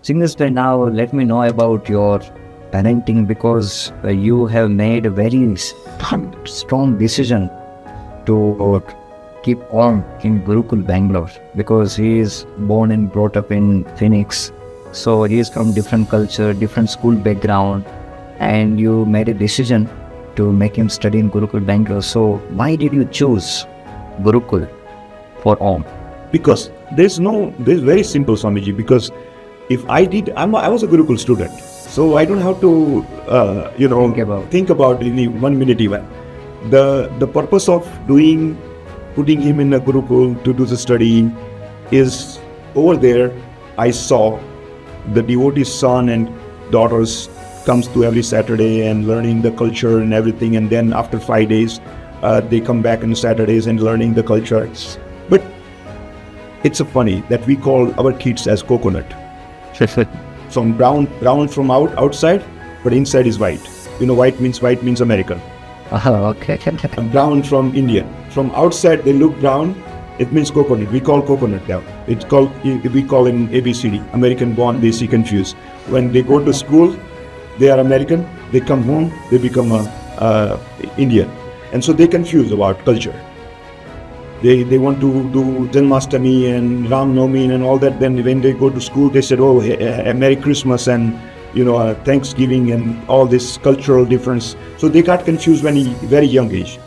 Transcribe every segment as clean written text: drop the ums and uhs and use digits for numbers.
Jignesh Bhai, now let me know about your parenting because you have made a very strong decision to keep on in Gurukul, Bangalore, because he is born and brought up in Phoenix. So he is from different culture, different school background, and you made a decision to make him study in Gurukul, Bangalore. So why did you choose Gurukul for Om? Because there's very simple, Swamiji, because if I was a Gurukul student, so I don't have to, think about in 1 minute even. The purpose of putting him in a Gurukul to do the study is over there. I saw the devotee's son and daughters comes to every Saturday and learning the culture and everything, and then after 5 days, they come back on Saturdays and learning the culture. But it's funny that we call our kids as coconut. From brown from outside, but inside is white. White means American. Okay. And brown from Indian. From outside they look brown. It means coconut. We call coconut now. We call in ABCD, American Born Desi Confused. When they go to school, they are American. They come home, they become Indian, and so they confuse about culture. They want to do Janmashtami and Ram Navami and all that. Then when they go to school, they said, "Oh, Merry Christmas and Thanksgiving and all this cultural difference." So they got confused when very young age.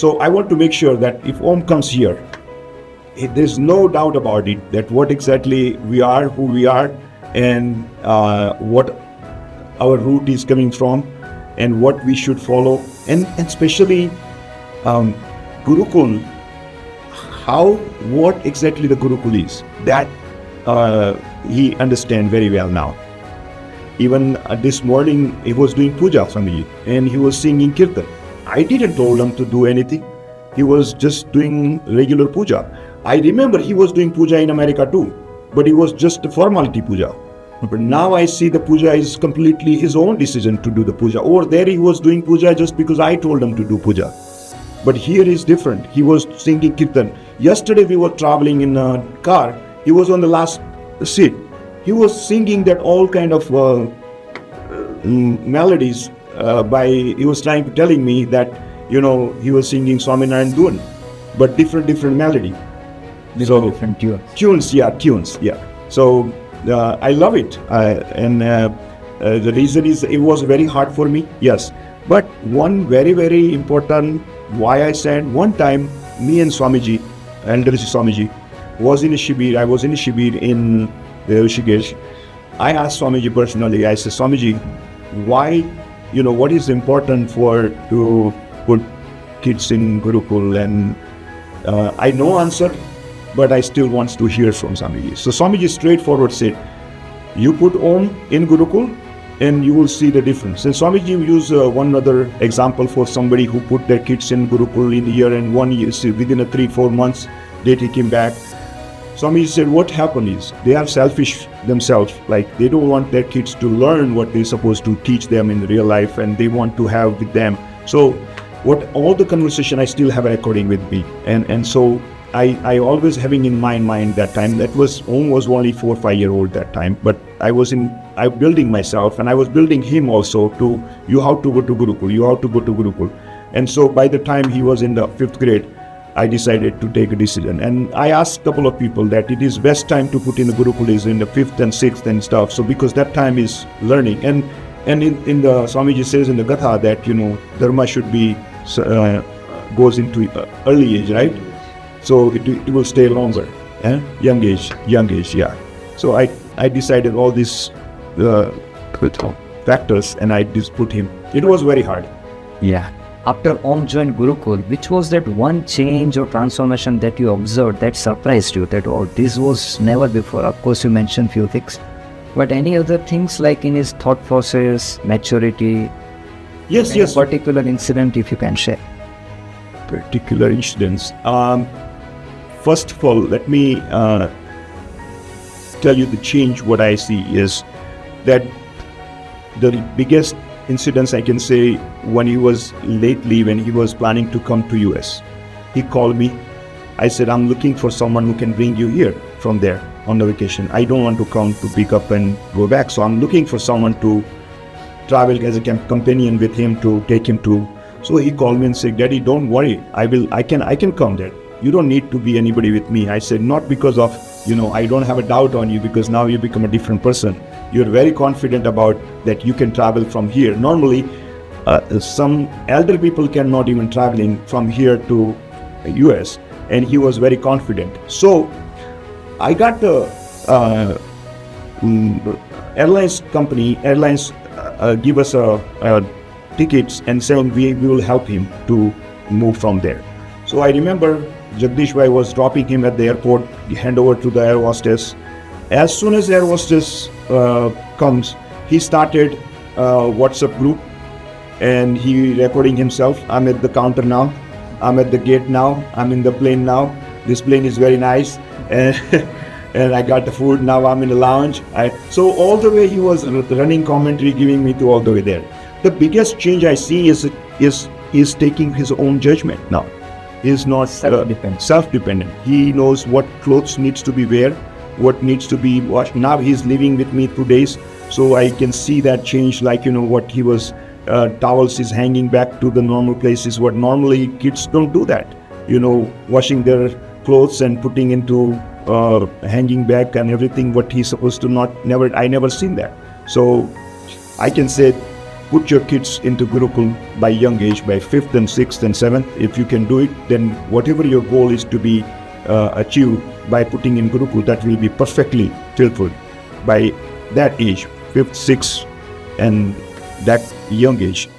So I want to make sure that if Om comes here, there's no doubt about it that what exactly we are, who we are, and what our root is coming from, and what we should follow, and especially. Gurukul, what exactly the Gurukul is, that he understands very well now. Even this morning, he was doing puja for me, and he was singing kirtan. I didn't told him to do anything. He was just doing regular puja. I remember he was doing puja in America too, but it was just a formality puja. But now I see the puja is completely his own decision to do the puja. Over there, he was doing puja just because I told him to do puja. But here is different. He was singing kirtan. Yesterday we were traveling in a car. He was on the last seat. He was singing that all kind of melodies. He was telling me that he was singing Swaminarayan Gurukul, but different melody. Different tunes. Tunes. So I love it, and the reason is it was very hard for me. Yes, but one very very important. Why I said one time, me and Swamiji, Eldersi Swamiji, was in a shibir. I was in a shibir in Rishikesh. I asked Swamiji personally. I said, Swamiji, why, what is important to put kids in Gurukul? And I know answer, but I still want to hear from Swamiji. So Swamiji straightforward said, you put Om in Gurukul, and you will see the difference. And Swamiji used one other example for somebody who put their kids in Gurukul in a year, and 1 year, within 3-4 months, they take him back. Swamiji said what happened is, they are selfish themselves, like they don't want their kids to learn what they're supposed to teach them in real life, and they want to have with them. So all the conversation I still have a recording with me. And so I always having in my mind that time, Om was only 4 or 5 year old that time, but I building myself, and I was building him also you have to go to Gurukul. And so by the time he was in the 5th grade, I decided to take a decision. And I asked a couple of people that it is best time to put in the Gurukul is in the 5th and 6th and stuff. So because that time is learning. And in the Swamiji says in the Gatha that, Dharma should be, goes into early age, right? So it will stay longer. Young age, yeah. So I decided all these factors, and I just put him. It was very hard. Yeah. After Om joined Gurukul, which was that one change or transformation that you observed that surprised you, that this was never before? Of course, you mentioned few things, but any other things like in his thought process, maturity? Yes. Particular incident, if you can share. Particular incidents. First of all, let me tell you the change. What I see is that the biggest incidents I can say when he was planning to come to US. He called me. I said, I'm looking for someone who can bring you here from there. on the vacation. I don't want to come to pick up and go back. So I'm looking for someone to travel as a companion with him to take him to. So he called me and said, Daddy, don't worry. I can come there. You don't need to be anybody with me. I said, not because of, I don't have a doubt on you, because now you become a different person. You're very confident about that you can travel from here. Normally, some elder people cannot even traveling from here to US, and he was very confident. So I got the airlines give us tickets and saying we will help him to move from there. So I remember Jignesh Bhai was dropping him at the airport, hand over to the air hostess. As soon as the air hostess comes, he started WhatsApp group and he recording himself. I'm at the counter now. I'm at the gate now. I'm in the plane now. This plane is very nice. And and I got the food. Now I'm in the lounge. So all the way he was running commentary, giving me to all the way there. The biggest change I see is he's taking his own judgment now. He's not self-dependent. He knows what clothes needs to be wear, what needs to be washed. Now he's living with me 2 days, so I can see that change. Like what he was, towels is hanging back to the normal places. What normally kids don't do that. Washing their clothes and putting into hanging back and everything. What he's supposed to I never seen that. So I can say, put your kids into Gurukul by young age, by 5th and 6th and 7th. If you can do it, then whatever your goal is to be achieved by putting in Gurukul, that will be perfectly fulfilled by that age, 5th, 6th, and that young age.